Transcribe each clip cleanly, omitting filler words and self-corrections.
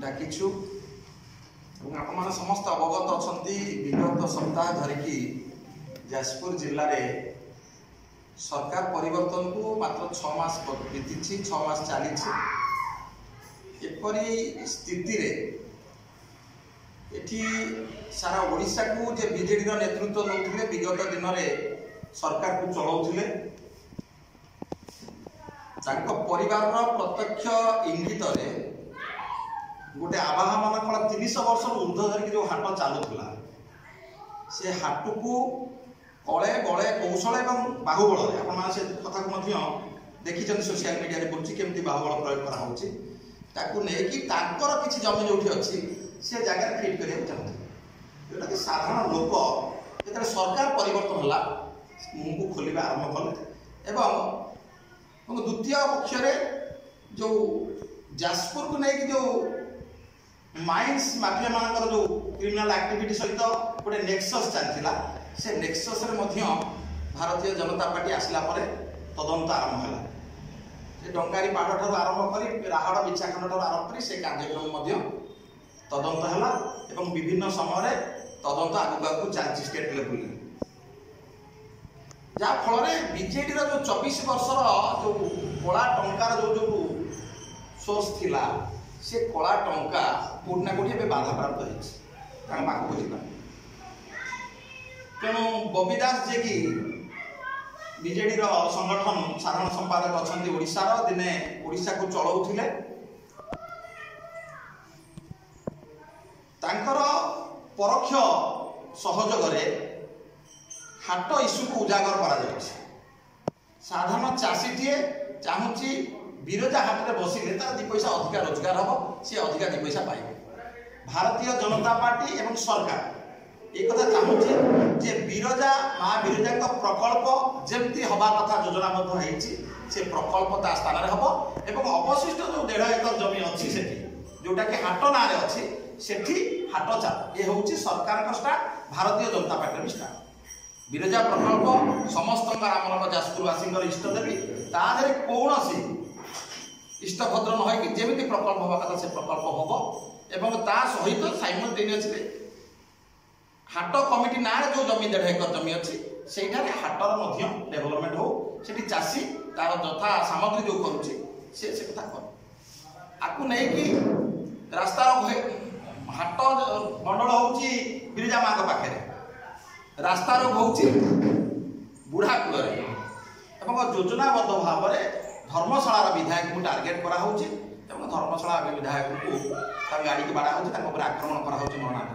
डाकिछु आपण समस्त अवगत अच्छा विगत सप्ताह धरिकी जाजपुर जिले में सरकार परिवर्तन को मात्र 6 मास बीती 6 मास चली एपरी स्थिति रे एठी सारा ओडिशा को जे बीजेडी नेतृत्व नौथिले विगत दिन में सरकार को चलाउथिले तांको परिवार प्रत्यक्ष इंगित रे गोटे आवाह मान 30 वर्ष ऊर्ध्व धरिक जो हाट चलुला से हाट को कले बड़े कौशल और बाहुबल आप से कथा को देखी सोशल मीडिया बुझी केमती बाहुबल प्रयोग कराऊँगी किसी जमी जो अच्छी से जगह क्रिएट करने चाहते जोटा कि साधारण लोक जो सरकार परिवर्तन है मुँह को खोल आरंभ कले और द्वितीय पक्ष जो जाजपुर को लेकिन जो माइंस माफिया मानकर जो क्रिमिनल एक्टिविटी सहित गोटे नेक्सस चलता से नेक्सस भारतीय जनता पार्टी आसला तदंत आरंभ है डंगारी पाड़ ठार आरंभ कर राहड़ बिछाखंड ठार आरंभ कर से कार्यक्रम तदंत है विभिन्न समय तदंत आगू चलती स्टेट लेवल जहाँ फल बीजेडी जो 24 वर्षर जो कला टंकार जो सोर्स थिला से कला टंका कोठना कोठी बाधा प्राप्त पाखक जा तेणु बबी दास जे कि बीजेडी संगठन साधारण संपादक अच्छा ओडिशार दिने ओडिशा को चलाउथिले तांकर परोक्ष सहयोग हाट इश्यू को उजागर करा साधारण चाषीटीए चाहूँगी बिरजा हाट में बसिले तार 2 पैसा अधिका रोजगार हम सी अधिका 2 पैसा पाइबे भारतीय जनता पार्टी एवं सरकार एक कथा चाहूँगी जे बिरजा माँ बिरजा का प्रकल्प जमती हवा कथा योजनाबद्ध से प्रकल्प ता स्थान हम एवं अवशिष्ट जो 1.5 एकर जमी अच्छी से जोटा कि हाट ना अच्छी सेठी हाट चाल ये हूँ सरकार का start Bharatiya Janata party start Biraja प्रकल्प समस्त आम जाजपुरवासी इष्टदेवी तादे कौन इष्टभद्र न हो जमी प्रकल्प हवा कथा से प्रकल्प हम एवं ता सहित साइमल्टेनियसली हाट कमिटी ना जो जमी 1.5 एकर जमी अच्छी से हाटर डेभलपमेंट हो सेठी चाषी तार यथा सामग्री जो करुच्ची से कथा कर आपको नहीं कि रास्तार हाट मंडल हूँ बिरजा माँ पाखे रास्ता रोग हो बुढ़ा कूल योजनाबद्ध भाव में धर्मशाला विधायक को टार्गेट कराऊँ धर्मशाला विधायक को गाड़ी की बाड़ा हो आक्रमण कर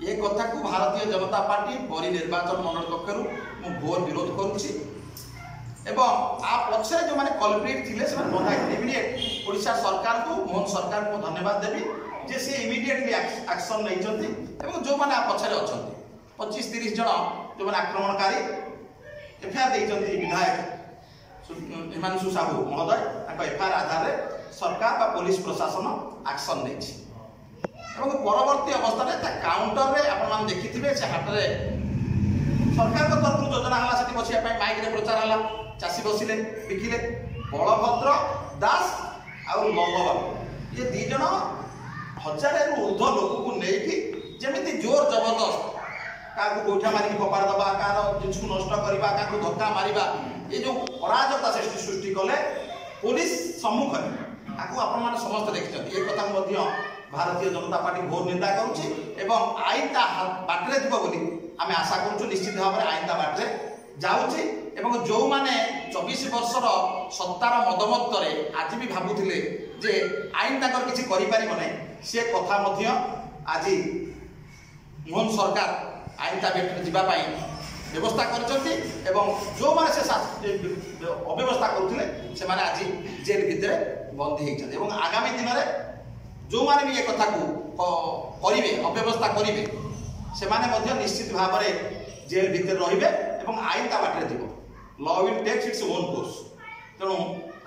ये कथा को भारतीय जनता पार्टी परिनिर्वाचन मंडल पक्षर घोर विरोध करुच्ची आ पक्षे जो मैंने कल्प्रिट थे बंधा इमिडिएट ओडिशा सरकार को मोहन सरकार को धन्यवाद देवी जे से इमिडिएटली एक्शन नहीं जो मैंने पक्षे अच्छा 25-30 जन जो मैंने आक्रमणकारी एफआईआर देते विधायक हिमांशु साहू महोदय एफआईआर आधार सरकार बा पुलिस प्रशासन एक्शन नहीं परवर्ती अवस्था काउंटर में आप देखिए से हाट में सरकार तरफ योजना है बसवाई माइक प्रचार है चाषी बसिले बिकिले बलभद्र दास और लंबबाबू ये 2 जन 1000 ऊर्ध्व लोक को लेकिन जमी जोर जबरदस्त क्या गोईठा मारिक कपार दबा क्या जिन को नष्ट करवा क्या धक्का मारिबा ये जो अराजकता सृष्टि कले पुलिस सम्मुख आपको आपण समस्त देखते ये कथा भारतीय जनता पार्टी घोर निंदा करुँच आईन ता बाटे जीव बोली आम आशा करूँ निश्चित भाव में आईन ता बाटे जाऊँगी जो मैंने 24 वर्षर सत्तार मदमत्तर आज भी भावुले जे आईन तक किसी कर से कथा आज मोहन सरकार आईन ता बेटे जावाई व्यवस्था कर जो मैंने से अव्यवस्था करुले से आज जेल भितर बंदी होती आगामी दिन में जो मैंने भी ये कथा को करेंगे अव्यवस्था करेंगे से निश्चित भाव में जेल भितर रे आईन ता बाटे जीव law will takes its own course तेणु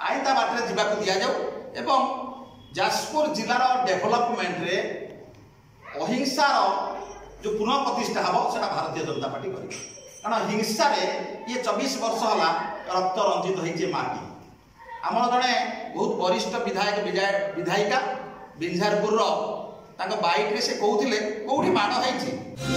आईन ता बाटे जावाक दि जाऊ जाजपुर जिलार डेभलपमेंट रे अहिंसार जो पुनः प्रतिष्ठा हम से भारतीय जनता पार्टी कर कारण हिंसा ये 24 वर्ष है रक्त रंजित होती माटी आमर जड़े बहुत वरिष्ठ विधायक विधायिका बिंझारपुर बाइक रे से कहते कौटी माड़ होती